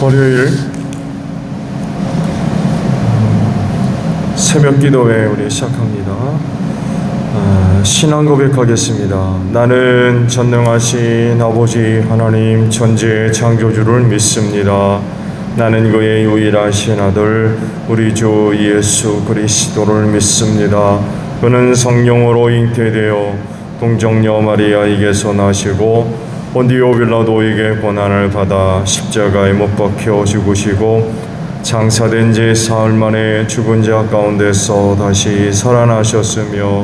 월요일 새벽 기도회 우리 시작합니다. 신앙 고백하겠습니다. 나는 전능하신 아버지 하나님 천지의 창조주를 믿습니다. 나는 그의 유일하신 아들 우리 주 예수 그리스도를 믿습니다. 그는 성령으로 잉태되어 동정녀 마리아에게서 나시고 본디오 빌라도에게 고난을 받아 십자가에 못 박혀 죽으시고 장사된 지 사흘 만에 죽은 자 가운데서 다시 살아나셨으며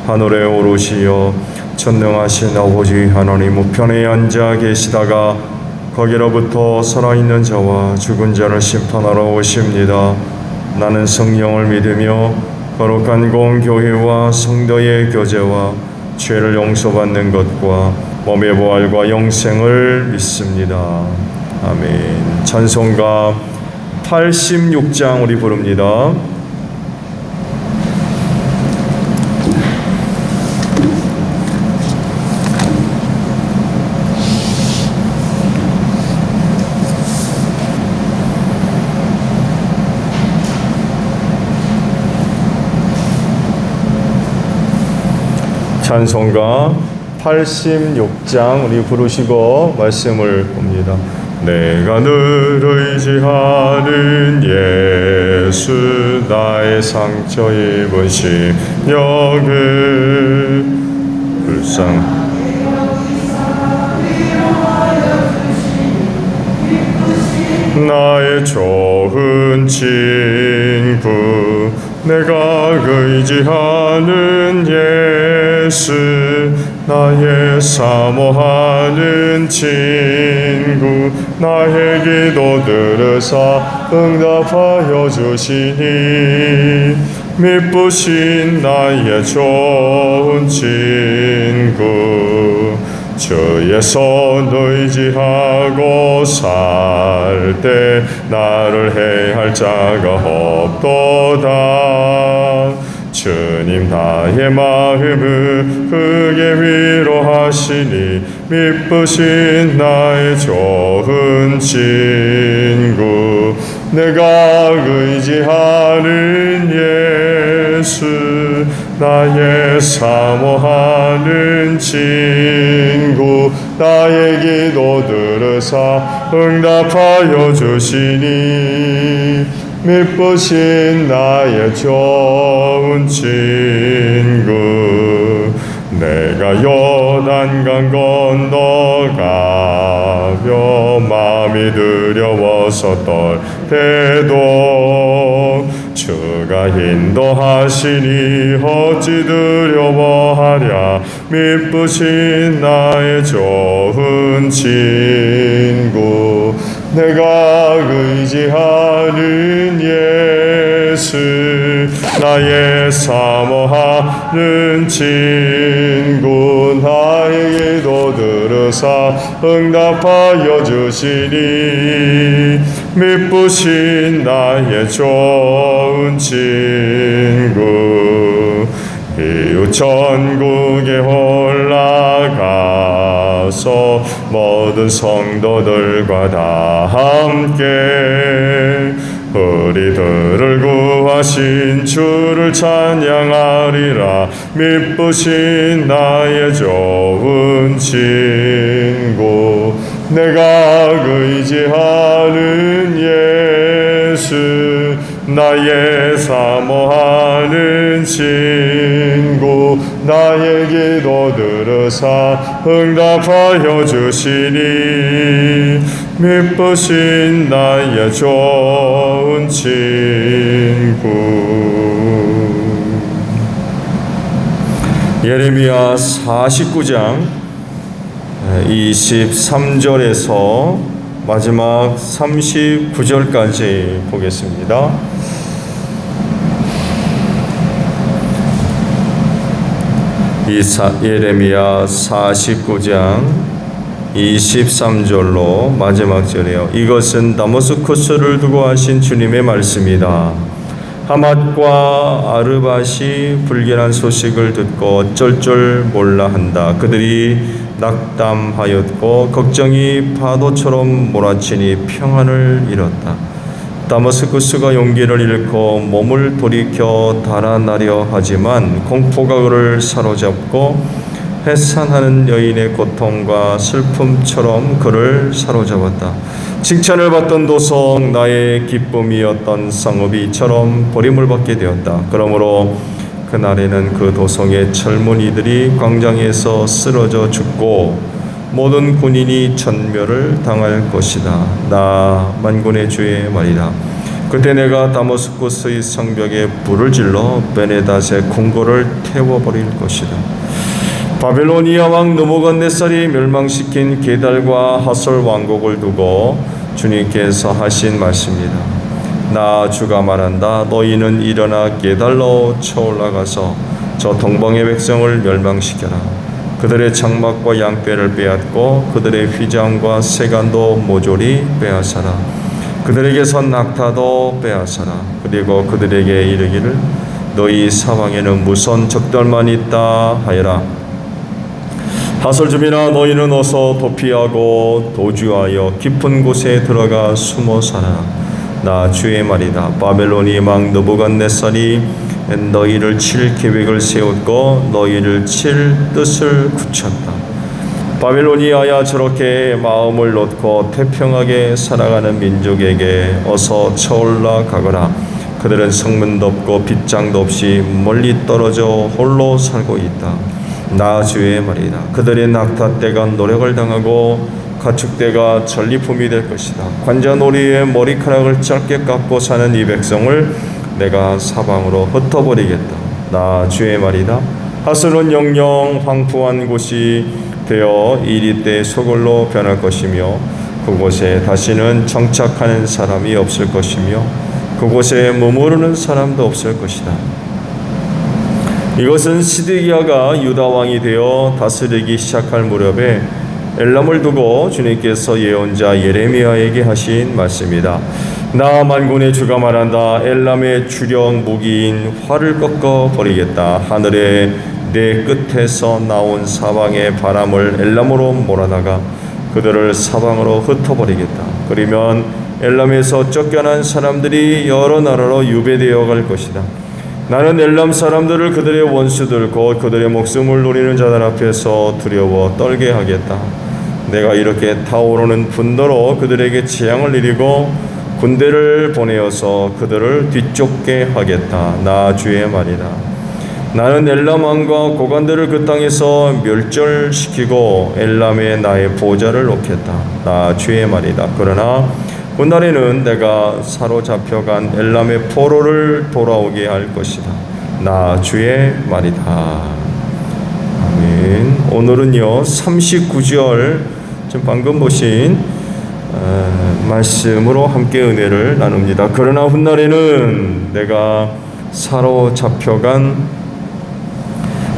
하늘에 오르시어 전능하신 아버지 하나님 우편에 앉아 계시다가 거기로부터 살아있는 자와 죽은 자를 심판하러 오십니다. 나는 성령을 믿으며 거룩한 공교회와 성도의 교제와 죄를 용서받는 것과 몸의 부활과 영생을 믿습니다. 아멘. 찬송가 86장 우리 부릅니다. 찬송가 86장 우리 부르시고 말씀을 봅니다. 내가 늘 의지하는 예수 나의 상처 입은 심령을 불쌍 나의 좋은 친구 내가 의지하는 예수 나의 사모하는 친구 나의 기도 들으사 응답하여 주시니 미쁘신 나의 좋은 친구 주의 손 의지하고 살 때 나를 해할 자가 없도다. 주님 나의 마음을 크게 위로하시니 미쁘신 나의 좋은 친구 내가 의지하는 예수 나의 사모하는 친구 나의 기도 들으사 응답하여 주시니 미쁘신 나의 좋은 친구 내가 요단강 건너가며 마음이 두려워서 떨 때도 주가 인도하시니 어찌 두려워하랴 미쁘신 나의 좋은 친구 내가 의지하는 예수 나의 사모하는 친구 나의 기도 들으사 응답하여 주시니 미쁘신 나의 좋은 친구 이웃 전국에 올라가서 모든 성도들과 다 함께 우리들을 구하신 주를 찬양하리라 미쁘신 나의 좋은 친구 내가 의지하는 예수 나의 사모하는 친구 나의 기도 들으사 응답하여 주시니 미쁘신 나의 좋은 친구 예레미야 49장 23절에서 마지막 39절까지 보겠습니다. 예레미야 49장 23절로 마지막 절이에요. 이것은 다마스쿠스를 두고 하신 주님의 말씀이다. 하맛과 아르밧이 불길한 소식을 듣고 어쩔 줄 몰라 한다. 그들이 낙담하였고 걱정이 파도처럼 몰아치니 평안을 잃었다. 다마스쿠스가 용기를 잃고 몸을 돌이켜 달아나려 하지만 공포가 그를 사로잡고 해산하는 여인의 고통과 슬픔처럼 그를 사로잡았다. 칭찬을 받던 도성, 나의 기쁨이었던 성읍이처럼 버림을 받게 되었다. 그러므로 그날에는 그 도성의 젊은이들이 광장에서 쓰러져 죽고 모든 군인이 전멸을 당할 것이다. 나 만군의 주의 말이다. 그때 내가 다마스쿠스의 성벽에 불을 질러 베네닷의 궁궐을 태워버릴 것이다. 바벨로니아 왕 느부갓네살이 멸망시킨 게달과 하솔 왕국을 두고 주님께서 하신 말씀입니다. 나 주가 말한다. 너희는 일어나 게달로 쳐올라가서 저 동방의 백성을 멸망시켜라. 그들의 장막과 양떼를 빼앗고 그들의 휘장과 세간도 모조리 빼앗아라. 그들에게서 낙타도 빼앗아라. 그리고 그들에게 이르기를 너희 사방에는 무선 적들만 있다 하여라. 하솔집이나 너희는 어서 도피하고 도주하여 깊은 곳에 들어가 숨어 살아라. 나 주의 말이다. 바벨론의 왕 느부갓네살이 너희를 칠 계획을 세웠고 너희를 칠 뜻을 굳혔다. 바벨로니아야, 저렇게 마음을 놓고 태평하게 살아가는 민족에게 어서 쳐올라 가거라. 그들은 성문도 없고 빗장도 없이 멀리 떨어져 홀로 살고 있다. 나 주의 말이다. 그들의 낙타떼가 노력을 당하고 가축대가 전리품이 될 것이다. 관자놀이의 머리카락을 짧게 깎고 사는 이 백성을 내가 사방으로 흩어버리겠다. 나 주의 말이다. 하솔은 영영 황폐한 곳이 되어 이리때 소굴로 변할 것이며 그곳에 다시는 정착하는 사람이 없을 것이며 그곳에 머무르는 사람도 없을 것이다. 이것은 시드기야가 유다 왕이 되어 다스리기 시작할 무렵에 엘람을 두고 주님께서 예언자 예레미야에게 하신 말씀이다. 나 만군의 주가 말한다. 엘람의 주력 무기인 활을 꺾어 버리겠다. 하늘의 내 끝에서 나온 사방의 바람을 엘람으로 몰아다가 그들을 사방으로 흩어버리겠다. 그러면 엘람에서 쫓겨난 사람들이 여러 나라로 유배되어 갈 것이다. 나는 엘람 사람들을 그들의 원수들 곧 그들의 목숨을 노리는 자들 앞에서 두려워 떨게 하겠다. 내가 이렇게 타오르는 분노로 그들에게 재앙을 내리고 군대를 보내어서 그들을 뒤쫓게 하겠다. 나 주의 말이다. 나는 엘람 왕과 고관들을 그 땅에서 멸절시키고 엘람에 나의 보좌를 놓겠다. 나 주의 말이다. 그러나 훗날에는 내가 사로잡혀간 엘람의 포로를 돌아오게 할 것이다. 나 주의 말이다. 아멘. 오늘은요 39절 지금 방금 보신 말씀으로 함께 은혜를 나눕니다. 그러나 훗날에는 내가 사로잡혀간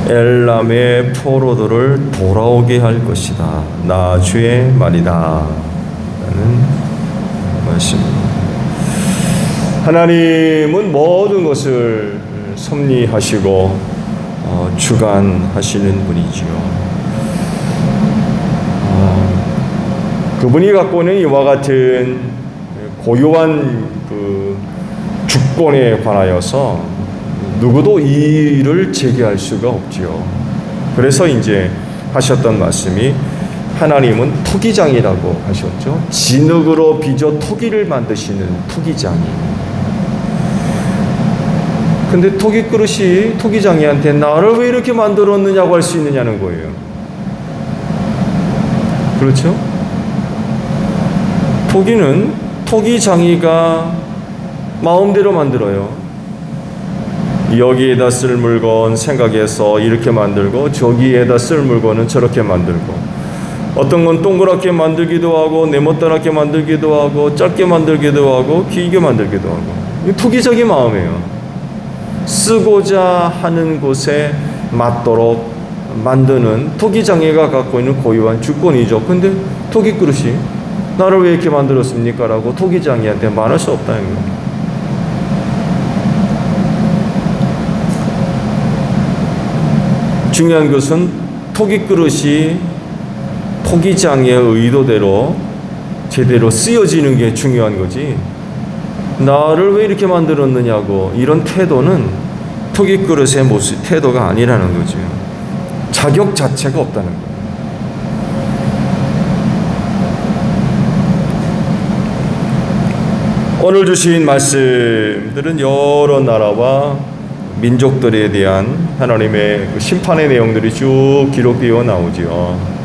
엘람의 포로들을 돌아오게 할 것이다. 나 주의 말이다. 라는 말씀입니다. 하나님은 모든 것을 섭리하시고 주관하시는 분이지요. 그분이 갖고 있는 이와 같은 고유한 그 주권에 관하여서 누구도 이의를 제기할 수가 없지요. 그래서 이제 하셨던 말씀이 하나님은 토기장이라고 하셨죠. 진흙으로 빚어 토기를 만드시는 토기장이. 근데 토기 그릇이 토기장이한테 나를 왜 이렇게 만들었느냐고 할 수 있느냐는 거예요. 그렇죠? 토기는 토기장이가 마음대로 만들어요. 여기에다 쓸 물건 생각해서 이렇게 만들고 저기에다 쓸 물건은 저렇게 만들고 어떤 건 동그랗게 만들기도 하고 네모따랗게 만들기도 하고 짧게 만들기도 하고 길게 만들기도 하고 이 토기적인 마음이에요. 쓰고자 하는 곳에 맞도록 만드는 토기장애가 갖고 있는 고유한 주권이죠. 근데 토기 그릇이 나를 왜 이렇게 만들었습니까? 라고 토기장애한테 말할 수 없다는 거예요. 중요한 것은 토기 그릇이 토기장의 의도대로 제대로 쓰여지는 게 중요한 거지. 나를 왜 이렇게 만들었느냐고 이런 태도는 토기 그릇의 모습, 태도가 아니라는 거죠. 자격 자체가 없다는 거예요. 오늘 주신 말씀들은 여러 나라와 민족들에 대한 하나님의 그 심판의 내용들이 쭉 기록되어 나오지요.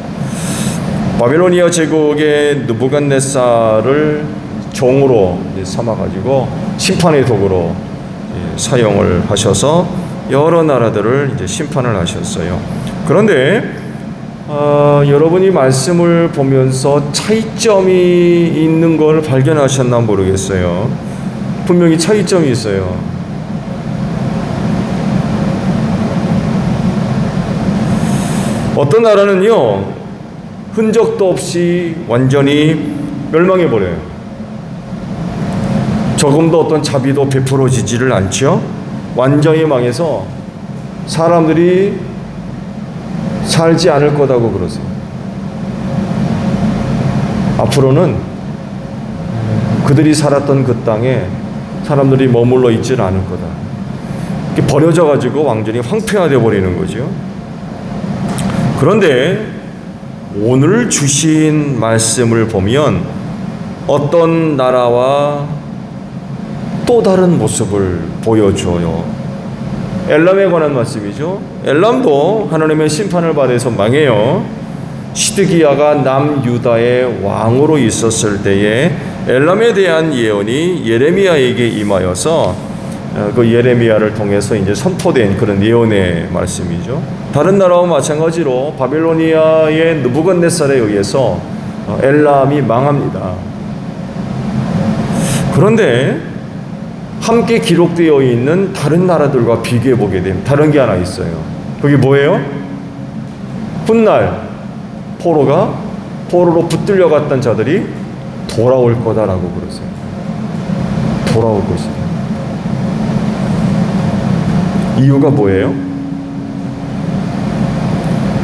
바빌로니아 제국의 느부갓네살을 종으로 삼아가지고 심판의 도구로 사용을 하셔서 여러 나라들을 이제 심판을 하셨어요. 그런데 여러분이 말씀을 보면서 차이점이 있는 걸 발견하셨나 모르겠어요. 분명히 차이점이 있어요. 어떤 나라는요, 흔적도 없이 완전히 멸망해버려요. 조금도 어떤 자비도 베풀어지지를 않죠. 완전히 망해서 사람들이 살지 않을 거다고 그러세요. 앞으로는 그들이 살았던 그 땅에 사람들이 머물러 있질 않을 거다. 이렇게 버려져 가지고 완전히 황폐화되어 버리는 거죠. 그런데 오늘 주신 말씀을 보면 어떤 나라와 또 다른 모습을 보여줘요. 엘람에 관한 말씀이죠. 엘람도 하나님의 심판을 받아서 망해요. 시드기야가 남유다의 왕으로 있었을 때에 엘람에 대한 예언이 예레미야에게 임하여서 그 예레미야를 통해서 이제 선포된 그런 예언의 말씀이죠. 다른 나라와 마찬가지로 바빌로니아의 느부갓네살에 의해서 엘람이 망합니다. 그런데 함께 기록되어 있는 다른 나라들과 비교해 보게 되면 다른 게 하나 있어요. 그게 뭐예요? 훗날 포로로 붙들려 갔던 자들이 돌아올 거다라고 그러세요. 돌아올 것이다. 이유가 뭐예요?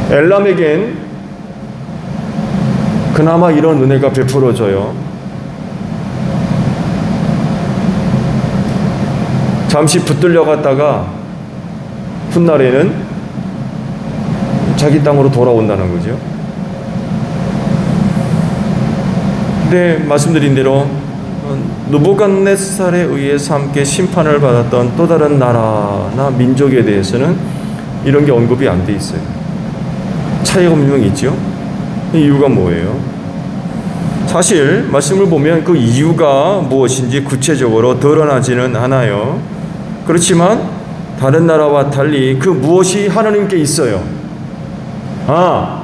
엘람에겐 그나마 이런 은혜가 베풀어져요. 잠시 붙들려 갔다가 훗날에는 자기 땅으로 돌아온다는 거죠. 근데 말씀드린 대로 느부갓네살에 의해서 함께 심판을 받았던 또 다른 나라나 민족에 대해서는 이런 게 언급이 안 돼 있어요. 차이가 분명히 있죠. 이유가 뭐예요? 사실 말씀을 보면 그 이유가 무엇인지 구체적으로 드러나지는 않아요. 그렇지만 다른 나라와 달리 그 무엇이 하나님께 있어요. 아,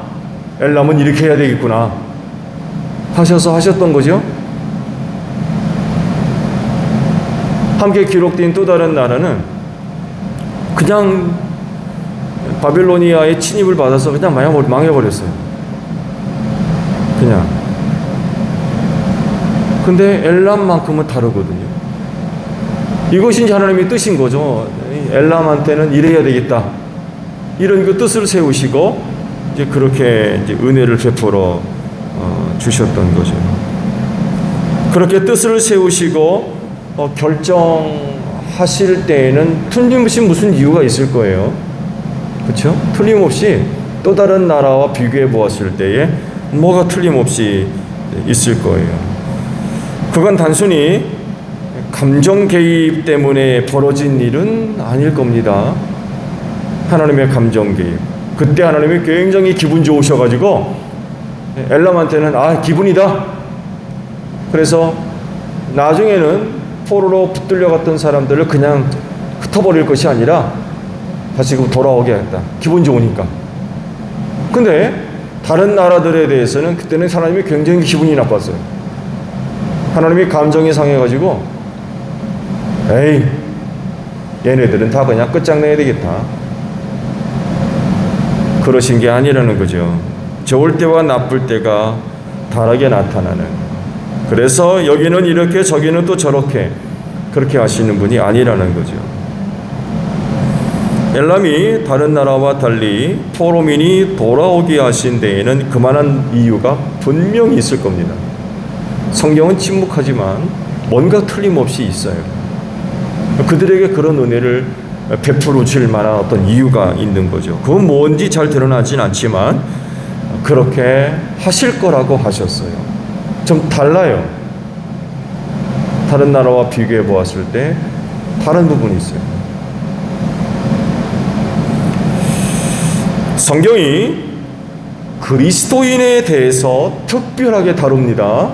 엘람은 이렇게 해야 되겠구나 하셔서 하셨던 거죠. 함께 기록된 또 다른 나라는 그냥 바빌로니아의 침입을 받아서 그냥 망해버렸어요. 그냥. 근데 엘람만큼은 다르거든요. 이것이 이제 하나님의 뜻인 거죠. 엘람한테는 이래야 되겠다. 이런 그 뜻을 세우시고 이제 그렇게 이제 은혜를 베풀어 주셨던 거죠. 그렇게 뜻을 세우시고 결정하실 때에는 틀림없이 무슨 이유가 있을 거예요. 그렇죠? 틀림없이 또 다른 나라와 비교해 보았을 때에 뭐가 틀림없이 있을 거예요. 그건 단순히 감정 개입 때문에 벌어진 일은 아닐 겁니다. 하나님의 감정 개입. 그때 하나님이 굉장히 기분 좋으셔가지고 엘람한테는 기분이다. 그래서 나중에는 포로로 붙들려 갔던 사람들을 그냥 흩어버릴 것이 아니라 다시 돌아오게 했다. 기분 좋으니까. 근데 다른 나라들에 대해서는 그때는 하나님이 굉장히 기분이 나빴어요. 하나님이 감정이 상해가지고 에이, 얘네들은 다 그냥 끝장내야 되겠다. 그러신 게 아니라는 거죠. 좋을 때와 나쁠 때가 다르게 나타나는. 그래서 여기는 이렇게 저기는 또 저렇게 그렇게 하시는 분이 아니라는 거죠. 엘람이 다른 나라와 달리 포로민이 돌아오게 하신 데에는 그만한 이유가 분명히 있을 겁니다. 성경은 침묵하지만 뭔가 틀림없이 있어요. 그들에게 그런 은혜를 베풀어 줄 만한 어떤 이유가 있는 거죠. 그건 뭔지 잘 드러나진 않지만 그렇게 하실 거라고 하셨어요. 좀 달라요. 다른 나라와 비교해 보았을 때 다른 부분이 있어요. 성경이 그리스도인에 대해서 특별하게 다룹니다.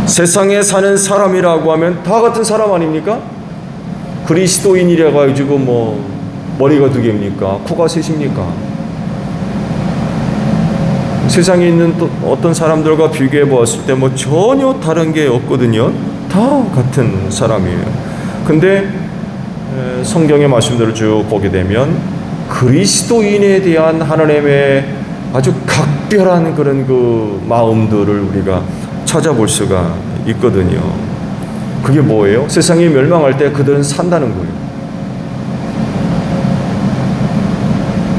세상에 사는 사람이라고 하면 다 같은 사람 아닙니까? 그리스도인이라 가지고 뭐 머리가 두 개입니까? 코가 셋입니까? 세상에 있는 또 어떤 사람들과 비교해 보았을 때 뭐 전혀 다른 게 없거든요. 다 같은 사람이에요. 근데 성경의 말씀들을 쭉 보게 되면 그리스도인에 대한 하나님의 아주 각별한 그런 그 마음들을 우리가 찾아볼 수가 있거든요. 그게 뭐예요? 세상이 멸망할 때 그들은 산다는 거예요.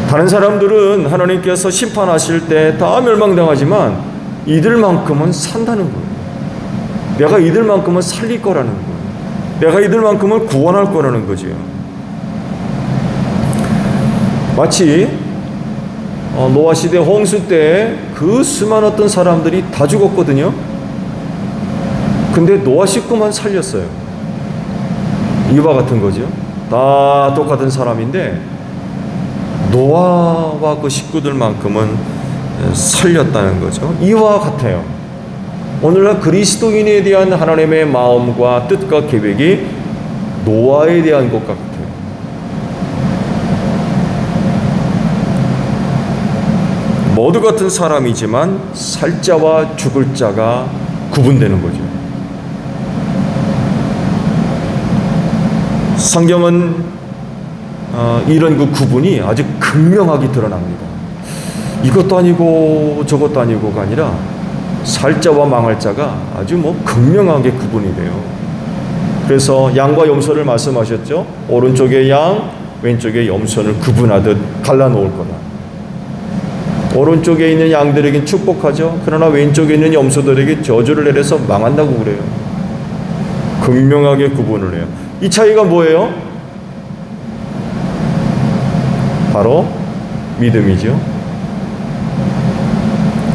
다른 사람들은 하나님께서 심판하실 때 다 멸망당하지만 이들만큼은 산다는 거예요. 내가 이들만큼은 살릴 거라는 거예요. 내가 이들만큼은 구원할 거라는 거죠. 마치 노아 시대 홍수 때 그 수많은 어떤 사람들이 다 죽었거든요. 근데 노아 식구만 살렸어요. 이와 같은 거죠. 다 똑같은 사람인데 노아와 그 식구들만큼은 살렸다는 거죠. 이와 같아요. 오늘날 그리스도인에 대한 하나님의 마음과 뜻과 계획이 노아에 대한 것 같아요. 모두 같은 사람이지만 살 자와 죽을 자가 구분되는 거죠. 성경은 이런 그 구분이 아주 극명하게 드러납니다. 이것도 아니고 저것도 아니고가 아니라 살 자와 망할 자가 아주 뭐 극명하게 구분이 돼요. 그래서 양과 염소를 말씀하셨죠. 오른쪽에 양, 왼쪽에 염소를 구분하듯 갈라놓을 거다. 오른쪽에 있는 양들에겐 축복하죠. 그러나 왼쪽에 있는 염소들에게 저주를 내려서 망한다고 그래요. 극명하게 구분을 해요. 이 차이가 뭐예요? 바로 믿음이죠.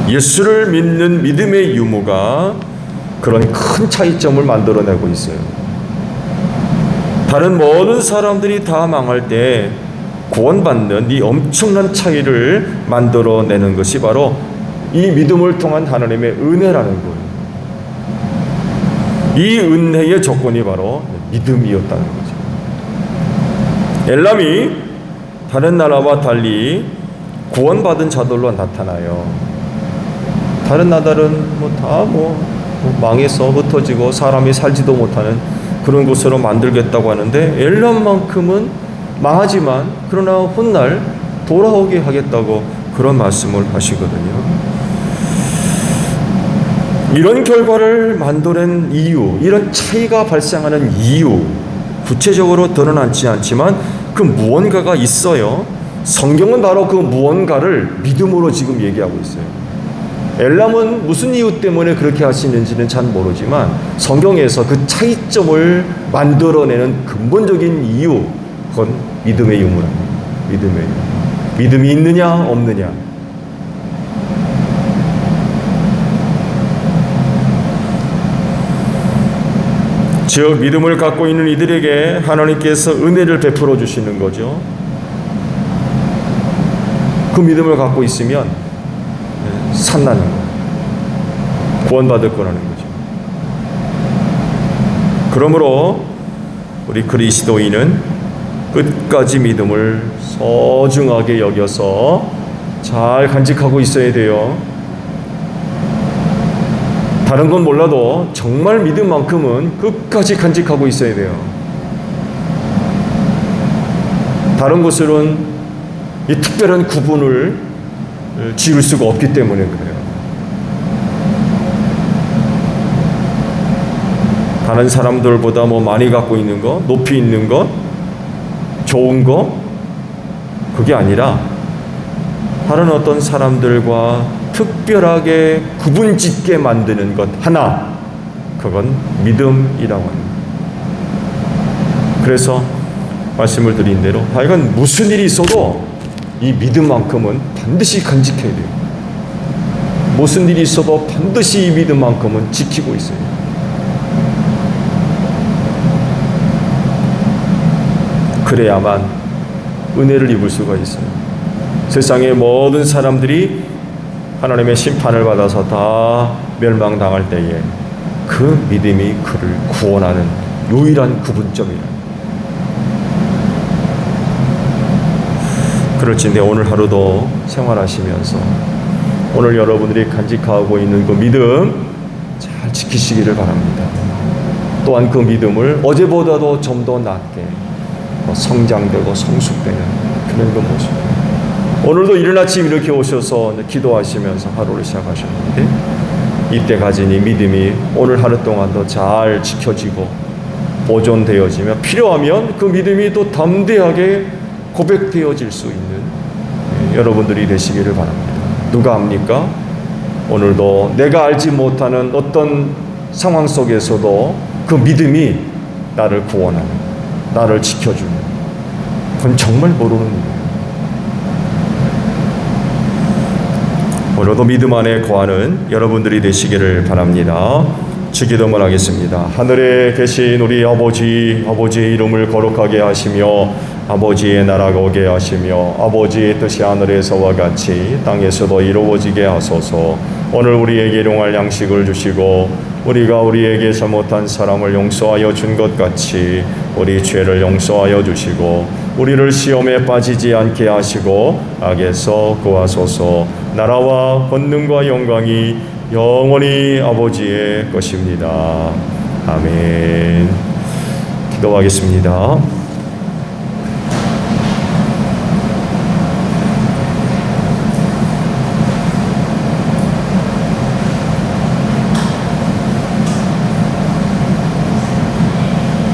예수를 믿는 믿음의 유무가 그런 큰 차이점을 만들어내고 있어요. 다른 모든 사람들이 다 망할 때 구원받는 이 엄청난 차이를 만들어내는 것이 바로 이 믿음을 통한 하나님의 은혜라는 거예요. 이 은혜의 조건이 바로 믿음이었다는 거죠. 엘람이 다른 나라와 달리 구원받은 자들로 나타나요. 다른 나라들은 다 망해서 흩어지고 사람이 살지도 못하는 그런 곳으로 만들겠다고 하는데 엘람만큼은 망하지만 그러나 훗날 돌아오게 하겠다고 그런 말씀을 하시거든요. 이런 결과를 만들어낸 이유, 이런 차이가 발생하는 이유, 구체적으로 드러나지 않지만 그 무언가가 있어요. 성경은 바로 그 무언가를 믿음으로 지금 얘기하고 있어요. 엘람은 무슨 이유 때문에 그렇게 하시는지는 잘 모르지만 성경에서 그 차이점을 만들어내는 근본적인 이유, 그건 믿음의 유무랍니다. 믿음의 유무. 믿음이 있느냐 없느냐. 즉 믿음을 갖고 있는 이들에게 하나님께서 은혜를 베풀어 주시는 거죠. 그 믿음을 갖고 있으면 산다는 거예요. 구원받을 거라는 거죠. 그러므로 우리 그리스도인은 끝까지 믿음을 소중하게 여겨서 잘 간직하고 있어야 돼요. 다른 건 몰라도 정말 믿음만큼은 끝까지 간직하고 있어야 돼요. 다른 것으로는 이 특별한 구분을 지을 수가 없기 때문에 그래요. 다른 사람들보다 많이 갖고 있는 것, 높이 있는 것, 좋은 거? 그게 아니라 다른 어떤 사람들과 특별하게 구분짓게 만드는 것 하나, 그건 믿음이라고 합니다. 그래서 말씀을 드린 대로 하여간 무슨 일이 있어도 이 믿음만큼은 반드시 간직해야 돼요. 무슨 일이 있어도 반드시 이 믿음만큼은 지키고 있어요. 그래야만 은혜를 입을 수가 있어요. 세상의 모든 사람들이 하나님의 심판을 받아서 다 멸망당할 때에 그 믿음이 그를 구원하는 유일한 구분점이라. 그럴진데 오늘 하루도 생활하시면서 오늘 여러분들이 간직하고 있는 그 믿음 잘 지키시기를 바랍니다. 또한 그 믿음을 어제보다도 좀 더 낫게 성장되고 성숙되는 그런 그 모습. 오늘도 이른 아침 이렇게 오셔서 기도하시면서 하루를 시작하셨는데 이때 가진 이 믿음이 오늘 하루 동안도 잘 지켜지고 보존되어지며 필요하면 그 믿음이 또 담대하게 고백되어질 수 있는 여러분들이 되시기를 바랍니다. 누가 압니까? 오늘도 내가 알지 못하는 어떤 상황 속에서도 그 믿음이 나를 구원하는, 나를 지켜주는, 그건 정말 모르는 일이에요. 오늘도 믿음 안에 거하는 여러분들이 되시기를 바랍니다. 주기도문 하겠습니다. 하늘에 계신 우리 아버지의 이름을 거룩하게 하시며 아버지의 나라가 오게 하시며 아버지의 뜻이 하늘에서와 같이 땅에서도 이루어지게 하소서. 오늘 우리에게 일용할 양식을 주시고 우리가 우리에게 잘못한 사람을 용서하여 준 것 같이 우리 죄를 용서하여 주시고 우리를 시험에 빠지지 않게 하시고 악에서 구하소서. 나라와 권능과 영광이 영원히 아버지의 것입니다. 아멘. 기도하겠습니다.